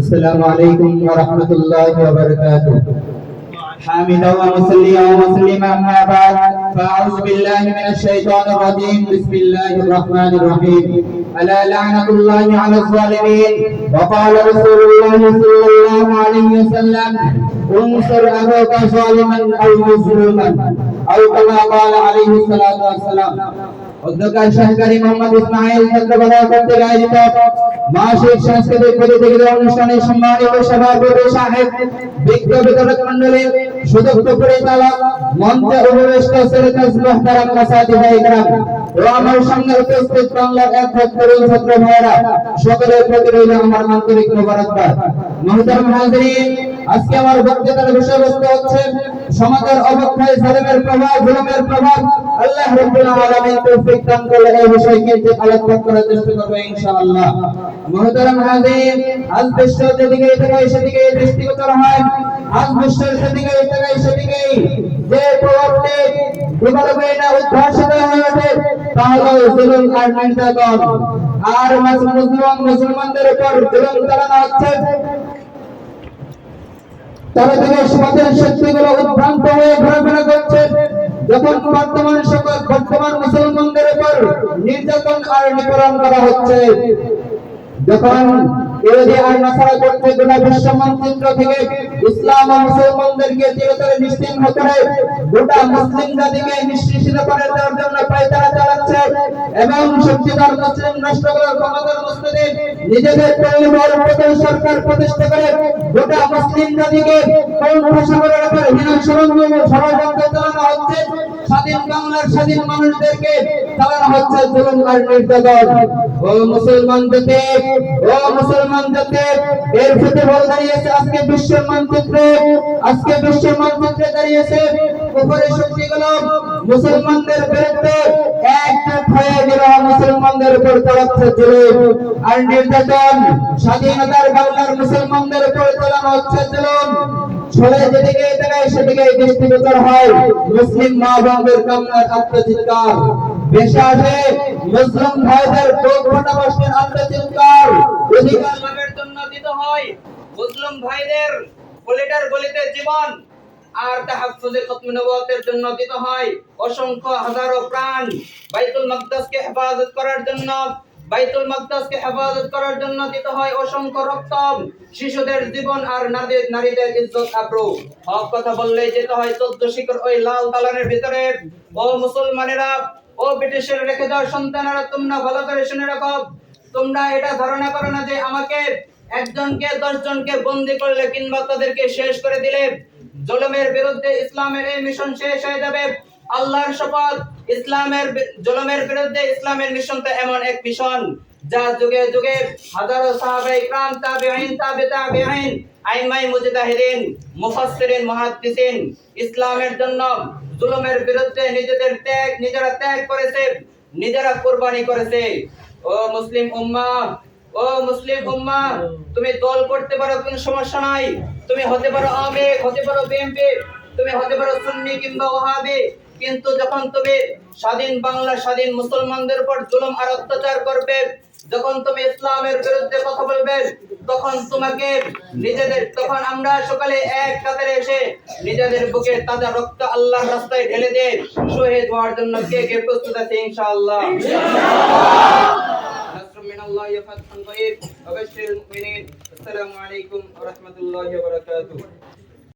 السلام عليكم ورحمة الله وبركاته. حامدا ومصليا ومسلما أما بعد فأعوذ بالله من الشيطان الرجيم. بسم الله الرحمن الرحيم. ألا لعنة الله على الظالمين. وقال رسول الله صلى الله عليه وسلم انصر أخاك ظالما أو مظلوما أو كما قال عليه الصلاة والسلام. অধ্যক্ষ সহকারী মোহাম্মদ ইসমাইল ছাত্রবাদক কর্তৃক আয়োজিত মাসিক সাংস্কৃতিক প্রতিযোগিতা অনুষ্ঠানে সম্মানিত সভাপতি সাহেব, বিজ্ঞ বিতরক মণ্ডলী, সুদক্ষ পরিচালক, মঞ্চে উপবিষ্ট সিরাজ মুহতারাম মাসাজিদে ইকরাম ও আমার সামনে উপস্থিত বাংলার এক তরুণ ছাত্র ভাইরা, সকলের প্রতি রইল আমার আন্তরিক মোবারকবাদ। মুহতারাম হাজিরিন, আজকে আমার বক্তৃতার বিষয়বস্তু হচ্ছে সমাজের অবক্ষয়, জালিমের প্রভাব, জুলুমের প্রভাব। আল্লাহ রাব্বুল আলামিন তৌফিক দান করলে এই বিষয়কে আলোকপাত করার চেষ্টা করব ইনশাআল্লাহ। মুহতারাম হাজিরিন, আজ বিশ্ব যেদিকে তাকায় সেদিকে দৃষ্টিগোচর হয়, আজ বিশ্বের যেদিকে তাকায় সেদিকে যে প্রভাবটি বিপদে না উদ্ভাসিত হয়ে ওঠে তা হলো জুলুম আর নির্যাতন। আর মুসলমানদের উপর জুলুম চালানো হচ্ছে, তারা থেকে সমাজের শক্তিগুলো উদ্ভ্রান্ত হয়ে ঘোরাফেরা করছে। যখন বর্তমান মুসলমানদের উপর নির্যাতন আর নিপীড়ন করা হচ্ছে, যখন ইহুদি আর নাসারা করতে গোটা বিশ্ব মানচিত্র থেকে ইসলাম ও মুসলমানদেরকে চিরতরে নিশ্চিহ্ন করে গোটা মুসলিম জাতিকে নিঃশেষিত করে দেওয়ার জন্য পায়তারা চালাচ্ছে এবং শক্তিধর মুসলিম রাষ্ট্রগুলোর ক্ষমতার মসজিদে নিজেদের পরিবার সরকার প্রতিষ্ঠা করে গোটা মুসলিম জাতিকে সাগরের উপর হীন ষড়যন্ত্র চালানো হচ্ছে। স্বাধীন বাংলার স্বাধীন মানুষদেরকে চালানো হচ্ছে জুলুম আর নির্যাতন। ও মুসলমান জাতি, এর প্রতিফল দাঁড়িয়েছে আজকে বিশ্বের মানচিত্রে। দাঁড়িয়েছে কুফরের শক্তিগুলো মুসলমানদের বিরুদ্ধে একজোট হয়ে গেল, মুসলমানদের উপর চালাচ্ছে জুলুম আর নির্যাতন। স্বাধীনতার বাংলার মুসলমানদের উপর চালানো হচ্ছে জুলুম। ছড়ে যেদিকে তাকায় সেদিকে দৃষ্টিগোচর হয় মুসলিম মা বোনদের কান্নার আত্মচিৎকার, ভেসে আসে মুসলিম ভাইদের বুক ফাটা কষ্টের আত্মচিৎকার। অধিকার লাভের জন্য দিতে হয় মুসলিম ভাইদের গলিতে জীবন, আর তাহফুজে খতম নবুয়তের জন্য দিতে হয় অসংখ্য হাজারো প্রাণ। বাইতুল মাকদাসকে হেফাজত করার জন্য দিতে হয় অসংখ্য রক্ত, শিশুদের জীবন আর নারীদের ইজ্জত আবরু। হক কথা বললেই যেতে হয় 14 শিখর ওই লাল দালানের ভিতরে। ও মুসলমানেরা, ও ব্রিটিশের রেখে যাওয়া সন্তানেরা, তোমরা ভালো করে শুনে রাখো, তোমরা এটা ধারণা করো না যে আমাকে একজনকে 10 জনকে বন্দী করলে কিংবা তাদেরকে শেষ করে দিলে জুলুমের বিরুদ্ধে ইসলামের এই মিশন শেষ হয়ে যাবে। আল্লাহর শপথ, জুলুমের বিরুদ্ধে ইসলামের মিশন তো এমন এক মিশন যা যুগে যুগে হাজারো সাহাবায়ে কিরাম, তাবেঈন, তাবেঈন, আইমায়ে মুজতাহিদিন, মুফাসসিরিন, মুহাদ্দিসিন ইসলামের জন্য জুলুমের বিরুদ্ধে নিজেরা ত্যাগ করেছে, নিজেরা কুরবানি করেছে। ও মুসলিম উম্মাহ, তুমি দল করতে পারো, কোনো সমস্যা নাই। তুমি হতে পারো আওয়ামী, হতে পারো বিএনপি, তুমি হতে পারো সুন্নি কিংবা ওয়াহাবি, কিন্তু যখন তুমি স্বাধীন বাংলা, স্বাধীন মুসলমানদের উপর জুলুম আর অত্যাচার করবে, যখন তুমি ইসলামের বিরুদ্ধে কথা বলবে, তখন আমরা সকালে এক কাতারে এসে নিজেদের বুকে তাজা রক্ত আল্লাহর রাস্তায় ঢেলে দিয়ে শহীদ হওয়ার জন্য কে কে প্রস্তুত আছে ইনশাআল্লাহ। الله فتح قريب وبشر المؤمنين. السلام عليكم ورحمة الله وبركاته.